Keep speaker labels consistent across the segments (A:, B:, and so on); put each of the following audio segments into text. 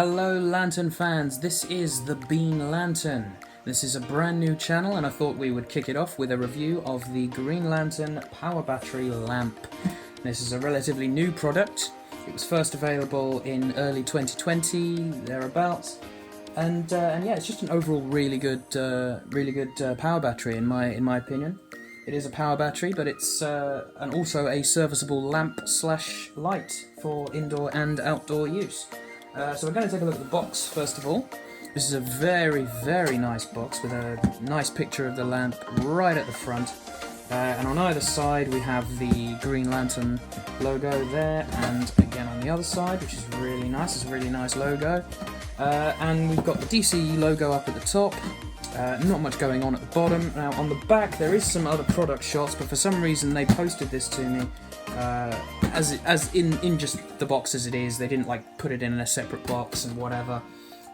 A: Hello Lantern fans, this is the Bean Lantern. This is a brand new channel and I thought we would kick it off with a review of the Green Lantern Power Battery Lamp. This is a relatively new product. It was first available in early 2020, thereabouts. And yeah, it's just an overall really good power battery in my opinion. It is a power battery, but it's and also a serviceable lamp/light for indoor and outdoor use. So we're going to take a look at the box first of all. This is a very nice box with a nice picture of the lamp right at the front. And on either side we have the Green Lantern logo there, and again on the other side, which is really nice. It's a really nice logo. And we've got the DC logo up at the top. Not much going on at the bottom. Now on the back there is some other product shots, but for some reason they posted this to me as in just the box as it is. They didn't like put it in a separate box and whatever.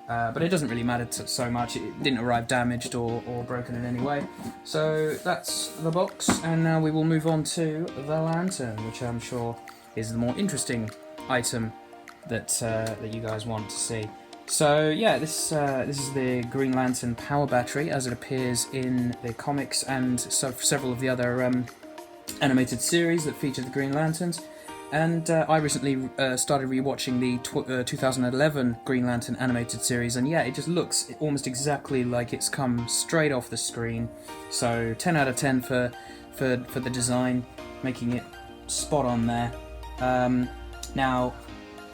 A: But it doesn't really matter so much. It didn't arrive damaged or broken in any way. So that's the box, and now we will move on to the lantern, which I'm sure is the more interesting item that you guys want to see. So yeah, this is the Green Lantern Power Battery as it appears in the comics and several of the other animated series that feature the Green Lanterns. And I recently started rewatching the 2011 Green Lantern animated series, and yeah, it just looks almost exactly like it's come straight off the screen. So 10 out of 10 for the design, making it spot on there. Now,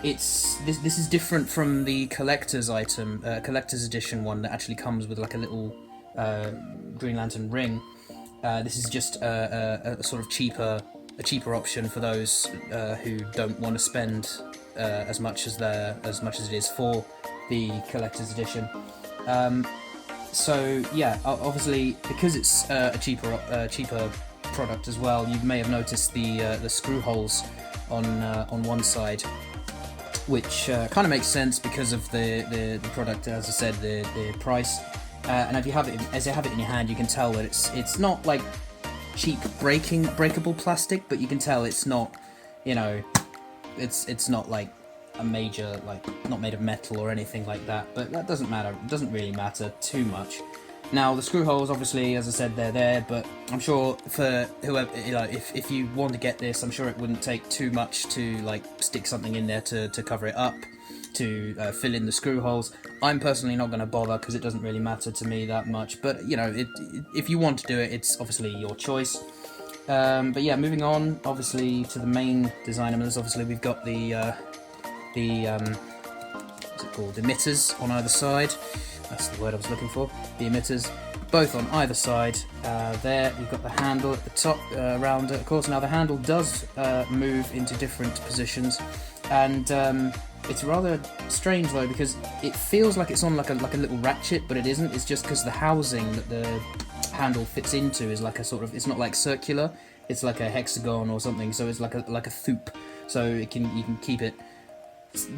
A: this is different from the collector's item, collector's edition one that actually comes with like a little Green Lantern ring. This is just a sort of cheaper option for those who don't want to spend as much as it is for the collector's edition. So yeah, obviously because it's a cheaper product as well, you may have noticed the screw holes on one side, which kind of makes sense because of the product, as I said, the price. And as you have it in your hand, you can tell that it's not like cheap breakable plastic, but you can tell it's not, you know, it's not like a major, like, not made of metal or anything like that, but that doesn't matter. It doesn't really matter too much. Now the screw holes, obviously, as I said, they're there, but I'm sure for whoever, you know, if you want to get this, I'm sure it wouldn't take too much to like stick something in there to cover it up, to fill in the screw holes. I'm personally not going to bother because it doesn't really matter to me that much, but you know, if you want to do it, it's obviously your choice. But yeah, moving on, obviously to the main design elements. Obviously we've got the what's it called, emitters on either side. That's the word I was looking for. The emitters, both on either side. There you've got the handle at the top, around it, of course. Now the handle does move into different positions, and it's rather strange though, because it feels like it's on like a little ratchet, but it isn't. It's just because the housing that the handle fits into is like a sort of, it's not like circular, it's like a hexagon or something, so it's like a thoop, so you can keep it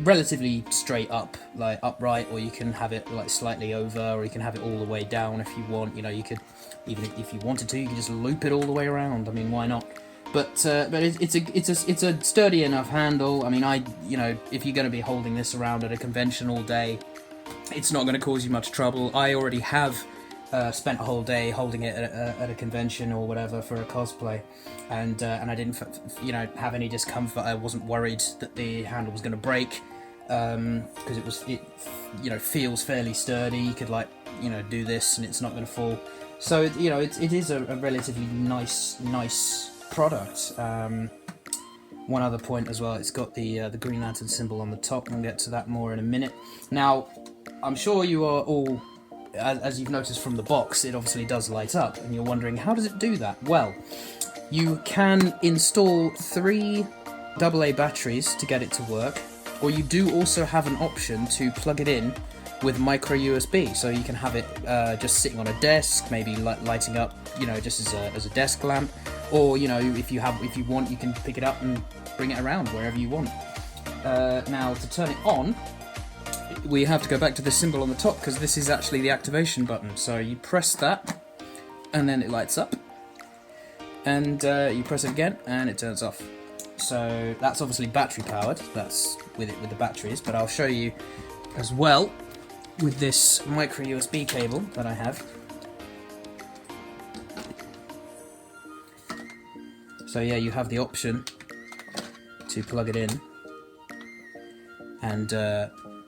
A: relatively straight up, like upright, or you can have it like slightly over, or you can have it all the way down if you want. You know, you could, even if you wanted to, you could just loop it all the way around. I mean, why not? But it's a sturdy enough handle. I mean, you know, if you're going to be holding this around at a convention all day, it's not going to cause you much trouble. I already have spent a whole day holding it at a convention or whatever for a cosplay, and I didn't, you know, have any discomfort. I wasn't worried that the handle was going to break, because it you know, feels fairly sturdy. You could, like, you know, do this and it's not going to fall. So you know, it is a relatively nice product. One other point as well, it's got the Green Lantern symbol on the top, and we'll get to that more in a minute. Now, I'm sure you are all, as you've noticed from the box, it obviously does light up, and you're wondering, how does it do that? Well, you can install 3 AA batteries to get it to work, or you do also have an option to plug it in with micro USB, so you can have it just sitting on a desk, maybe lighting up, you know, just as a desk lamp, or you know, if you want, you can pick it up and bring it around wherever you want. Now to turn it on, we have to go back to the symbol on the top, because this is actually the activation button. So you press that, and then it lights up, and you press it again, and it turns off. So that's obviously battery powered. That's with the batteries, but I'll show you as well with this micro USB cable that I have. So yeah, you have the option to plug it in, and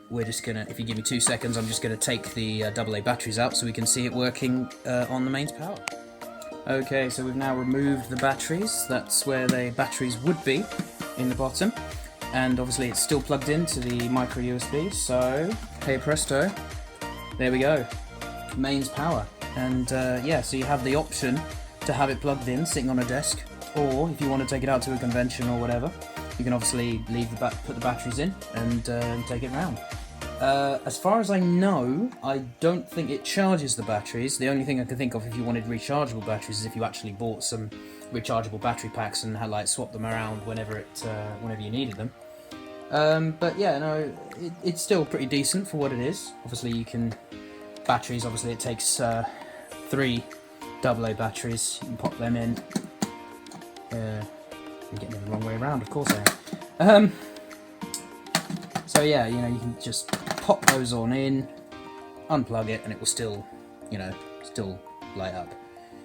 A: we're just gonna, if you give me 2 seconds, I'm just gonna take the AA batteries out so we can see it working on the mains power. Okay, so we've now removed the batteries. That's where the batteries would be, in the bottom, and obviously it's still plugged into the micro USB, so hey presto, there we go, mains power. And yeah, so you have the option to have it plugged in, sitting on a desk, or if you want to take it out to a convention or whatever, you can obviously put the batteries in and take it round. As far as I know, I don't think it charges the batteries. The only thing I can think of if you wanted rechargeable batteries is if you actually bought some rechargeable battery packs and had like swap them around whenever you needed them. But yeah, no, it's still pretty decent for what it is. Obviously, batteries. Obviously, it takes 3 AA batteries. You can pop them in. I'm getting it the wrong way around, of course I am. So yeah, you can just pop those on in, unplug it, and it will still, still light up.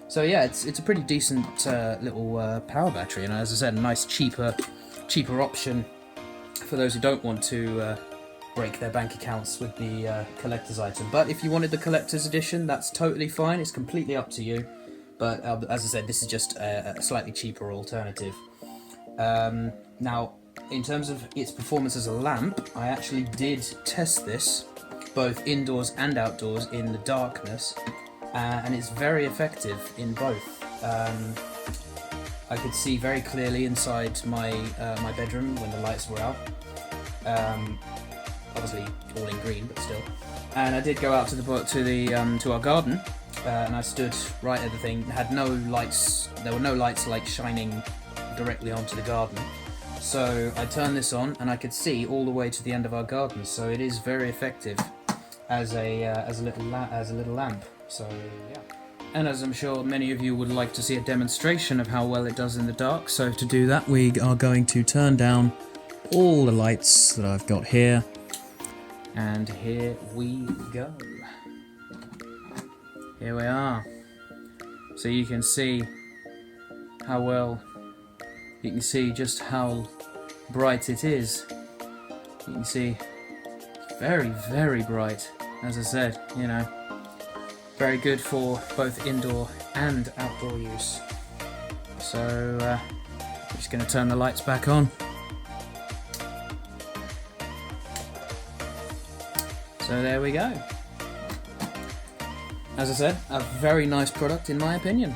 A: So yeah, it's a pretty decent little power battery, and as I said, a nice cheaper option for those who don't want to break their bank accounts with the collector's item. But if you wanted the collector's edition, that's totally fine. It's completely up to you. But as I said, this is just a slightly cheaper alternative. Now, in terms of its performance as a lamp, I actually did test this both indoors and outdoors in the darkness, and it's very effective in both. I could see very clearly inside my bedroom when the lights were out. Obviously, all in green, but still. And I did go out to our garden. And I stood right at the thing. Had no lights. There were no lights like shining directly onto the garden. So I turned this on, and I could see all the way to the end of our garden. So it is very effective as a little lamp. So yeah. And as I'm sure many of you would like to see a demonstration of how well it does in the dark. So to do that, we are going to turn down all the lights that I've got here, and here we go. Here we are. So you can see how well, you can see just how bright it is. You can see it's very, very bright. As I said, very good for both indoor and outdoor use. So I'm just going to turn the lights back on. So there we go. As I said, a very nice product in my opinion.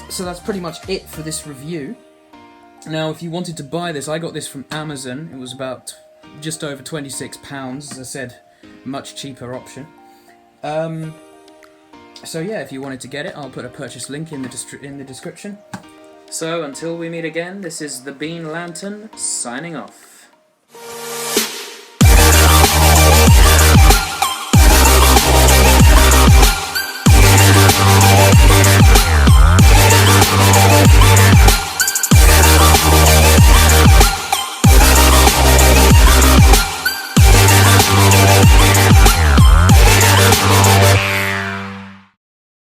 A: So that's pretty much it for this review. Now, if you wanted to buy this, I got this from Amazon. It was about just over £26. As I said, much cheaper option. So yeah, if you wanted to get it, I'll put a purchase link in the description. So until we meet again, this is the Bean Lantern signing off.